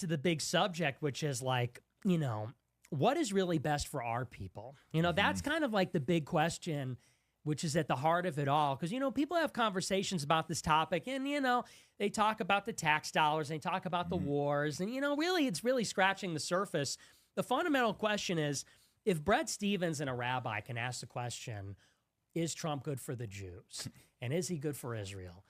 to the big subject, which is like, what is really best for our people? That's kind of like the big question, which is at the heart of it all. Because, people have conversations about this topic and, they talk about the tax dollars, and they talk about the wars. And, really, it's really scratching the surface. The fundamental question is, if Brett Stevens and a rabbi can ask the question, is Trump good for the Jews? And is he good for Israel?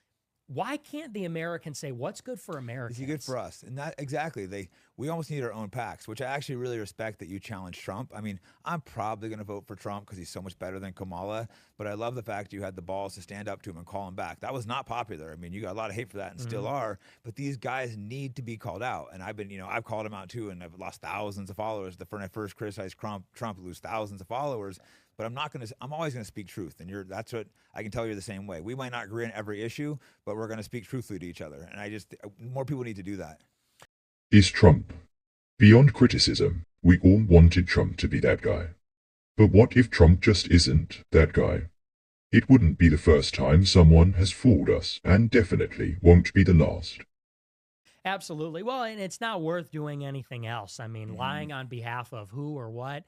Why can't the Americans say, what's good for Americans? Is he good for us? And that exactly. We almost need our own PACs, which I actually really respect that you challenge Trump. I mean, I'm probably going to vote for Trump because he's so much better than Kamala, but I love the fact you had the balls to stand up to him and call him back. That was not popular. I mean, you got a lot of hate for that and still are, but these guys need to be called out. And I've called him out too, and I've lost thousands of followers. When I first criticized Trump, lose thousands of followers. But I'm always going to speak truth. And that's what I can tell you the same way. We might not agree on every issue, but we're going to speak truthfully to each other. And more people need to do that. Is Trump? Beyond criticism, we all wanted Trump to be that guy. But what if Trump just isn't that guy? It wouldn't be the first time someone has fooled us, and definitely won't be the last. Absolutely. Well, and it's not worth doing anything else. I mean, lying on behalf of who or what.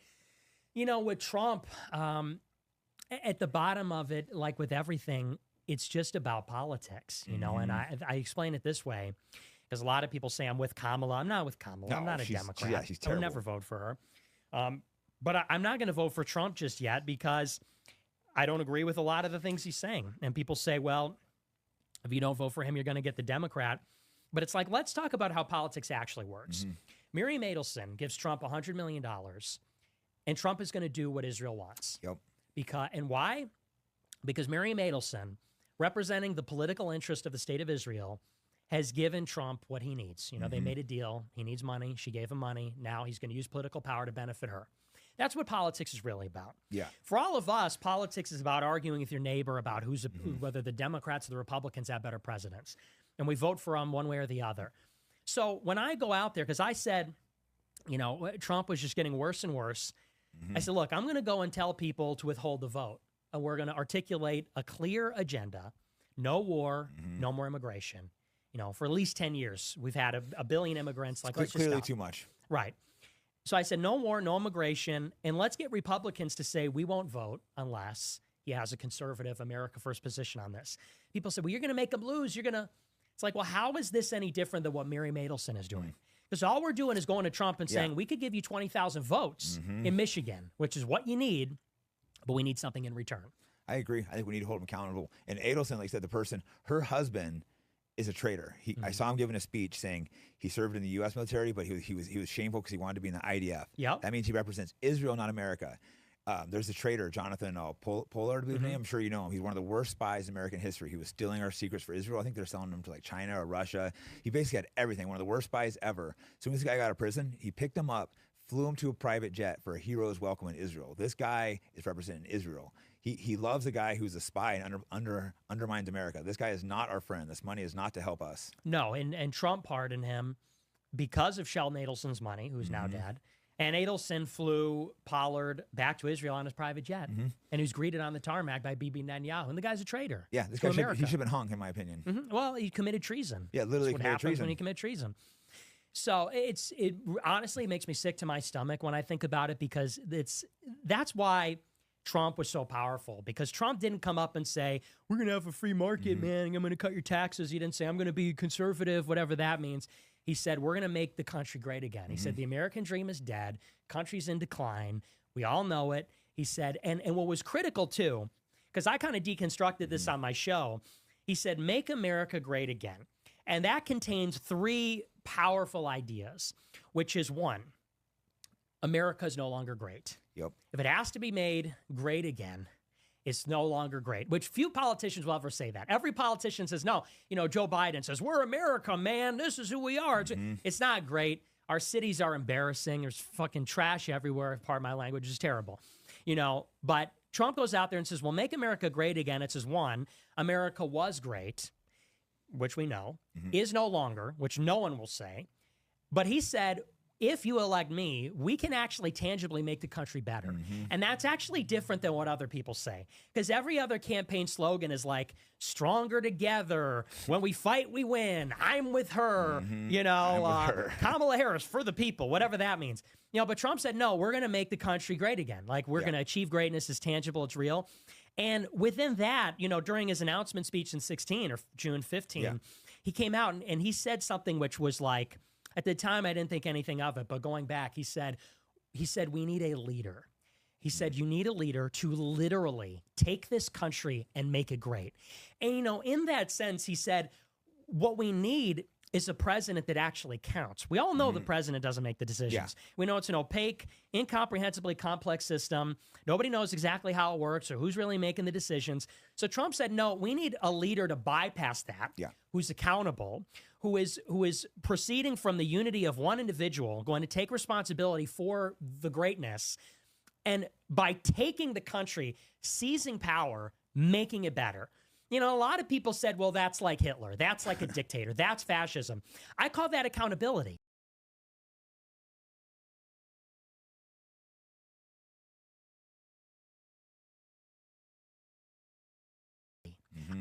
With Trump, at the bottom of it, like with everything, it's just about politics, and I explain it this way, because a lot of people say I'm with Kamala. I'm not with Kamala. No, I'm not a Democrat. Yeah, she's terrible. I would never vote for her. But I'm not going to vote for Trump just yet because I don't agree with a lot of the things he's saying. And people say, well, if you don't vote for him, you're going to get the Democrat. But it's like, let's talk about how politics actually works. Miriam Adelson gives Trump $100 million. And Trump is going to do what Israel wants. Yep. And why? Because Miriam Adelson, representing the political interest of the state of Israel, has given Trump what he needs. They made a deal. He needs money. She gave him money. Now he's going to use political power to benefit her. That's what politics is really about. Yeah. For all of us, politics is about arguing with your neighbor about whether the Democrats or the Republicans have better presidents. And we vote for them one way or the other. So when I go out there, because I said, Trump was just getting worse and worse. I said, look, I'm going to go and tell people to withhold the vote. And we're going to articulate a clear agenda. No war, no more immigration. For at least 10 years, we've had a billion immigrants. Let's just clearly stop. too much. Right. So I said, no war, no immigration. And let's get Republicans to say we won't vote unless he has a conservative America First position on this. People said, well, you're going to make them lose. It's like, well, how is this any different than what Miriam Adelson is doing? Because all we're doing is going to Trump and saying, we could give you 20,000 votes in Michigan, which is what you need, but we need something in return. I agree. I think we need to hold him accountable. And Adelson, like I said, her husband is a traitor. I saw him giving a speech saying he served in the U.S. military, but he was shameful because he wanted to be in the IDF. Yep. That means he represents Israel, not America. There's a traitor, Jonathan Pollard, I believe his name. I'm sure you know him. He's one of the worst spies in American history. He was stealing our secrets for Israel. I think they're selling them to like China or Russia. He basically had everything. One of the worst spies ever. As soon as this guy got out of prison, he picked him up, flew him to a private jet for a hero's welcome in Israel. This guy is representing Israel. He loves a guy who's a spy and undermines America. This guy is not our friend. This money is not to help us. No, and Trump pardoned him because of Sheldon Adelson's money, who's now dead. And Adelson flew Pollard back to Israel on his private jet, and he was greeted on the tarmac by Bibi Netanyahu. And the guy's a traitor. Yeah, this guy should have been hung, in my opinion. Well, he committed treason. Yeah, literally That's what committed happens treason. when you commit treason. So it honestly makes me sick to my stomach when I think about it, because that's why Trump was so powerful, because Trump didn't come up and say, we're going to have a free market, man. I'm going to cut your taxes. He didn't say, I'm going to be conservative, whatever that means. He said, we're going to make the country great again. He said, the American dream is dead. Country's in decline. We all know it. He said, and what was critical too, because I kind of deconstructed this on my show, he said, make America great again. And that contains three powerful ideas, which is one, America is no longer great. Yep. If it has to be made great again, it's no longer great, which few politicians will ever say that. Every politician says, no, Joe Biden says, we're America, man. This is who we are. It's not great. Our cities are embarrassing. There's fucking trash everywhere. Pardon my language, is terrible. But Trump goes out there and says, well, make America great again. It says, one, America was great, which we know, is no longer, which no one will say. But he said, if you elect me, we can actually tangibly make the country better. And that's actually different than what other people say. Because every other campaign slogan is like, stronger together. When we fight, we win. I'm with her. You know, Kamala Harris for the people, whatever that means. You know, but Trump said, no, we're going to make the country great again. Like, we're going to achieve greatness. It's tangible. It's real. And within that, you know, during his announcement speech in 16 or June 15, he came out and he said something which was like, at the time, I didn't think anything of it, but going back, he said, we need a leader. He said, you need a leader to literally take this country and make it great. And, you know, in that sense, he said, what we need is a president that actually counts. We all know the president doesn't make the decisions. We know it's an opaque, incomprehensibly complex system. Nobody knows exactly how it works or who's really making the decisions. So Trump said, no, we need a leader to bypass that, who's accountable, who is proceeding from the unity of one individual, going to take responsibility for the greatness, and by taking the country, seizing power, making it better. You know, a lot of people said, well, that's like Hitler. That's like a dictator. That's fascism. I call that accountability.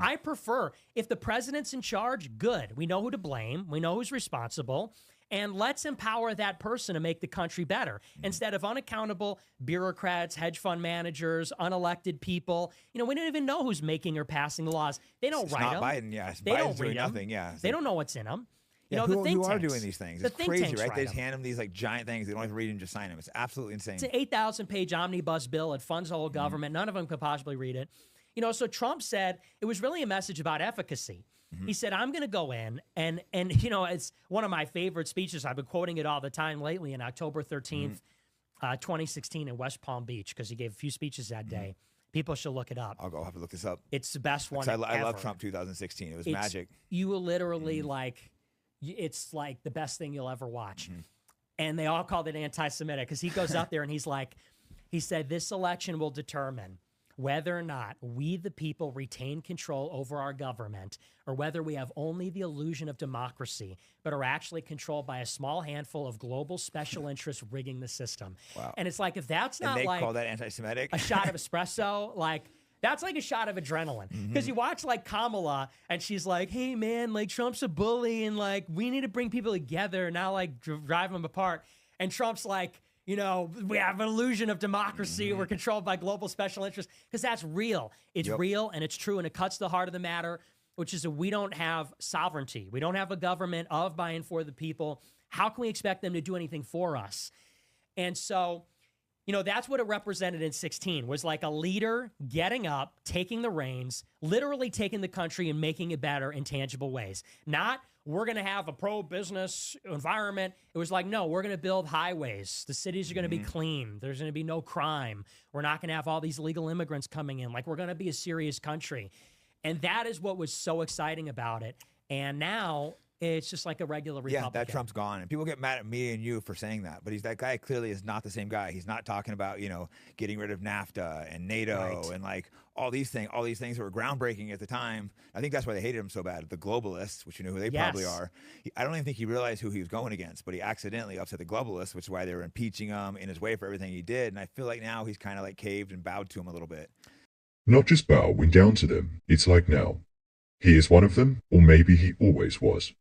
I prefer, if the president's in charge, good. We know who to blame. We know who's responsible. And let's empower that person to make the country better instead of unaccountable bureaucrats, hedge fund managers, unelected people. You know, we don't even know who's making or passing the laws. They don't write them. Biden, yes. They don't read nothing, them. They don't know what's in them. You Yeah, know, who, the think who are tanks, doing these things? the It's think crazy, tanks right? write They just them. hand them these like giant things. They don't have to read and just sign them. It's absolutely insane. It's an 8,000-page omnibus bill. It funds the whole government. None of them could possibly read it. You know, so Trump said it was really a message about efficacy. He said, I'm going to go in and, you know, it's one of my favorite speeches. I've been quoting it all the time lately in October 13th, 2016 in West Palm Beach, because he gave a few speeches that day. People should look it up. I'll go have to look this up. It's the best one I ever. love Trump 2016. It was magic. You will literally it's like the best thing you'll ever watch. And they all called it anti-Semitic because he goes out there and he's like, he said, this election will determine whether or not we, the people, retain control over our government, or whether we have only the illusion of democracy, but are actually controlled by a small handful of global special interests rigging the system. Wow. And it's like, if that's not and they like call that anti-Semitic? a shot of espresso, like that's like a shot of adrenaline. Because you watch like Kamala and she's like, hey man, like Trump's a bully and like we need to bring people together, not like drive them apart. And Trump's like, you know, we have an illusion of democracy. We're controlled by global special interests, because that's real. It's real and it's true, and it cuts to the heart of the matter, which is that we don't have sovereignty. We don't have a government of, by, and for the people. How can we expect them to do anything for us? And so, you know, that's what it represented in 16, was like a leader getting up, taking the reins, literally taking the country and making it better in tangible ways. Not, we're going to have a pro-business environment. It was like, no, we're going to build highways. The cities are going to be clean. There's going to be no crime. We're not going to have all these legal immigrants coming in. Like, we're going to be a serious country. And that is what was so exciting about it. And now it's just like a regular Republican. Yeah, that Trump's gone. And people get mad at me and you for saying that. But that guy clearly is not the same guy. He's not talking about, you know, getting rid of NAFTA and NATO and like all these things that were groundbreaking at the time. I think that's why they hated him so bad. The globalists, which you know who they probably are. I don't even think he realized who he was going against, but he accidentally upset the globalists, which is why they were impeaching him in his way for everything he did. And I feel like now he's kind of like caved and bowed to him a little bit. Not just bowing down to them, it's like now. He is one of them, or maybe he always was.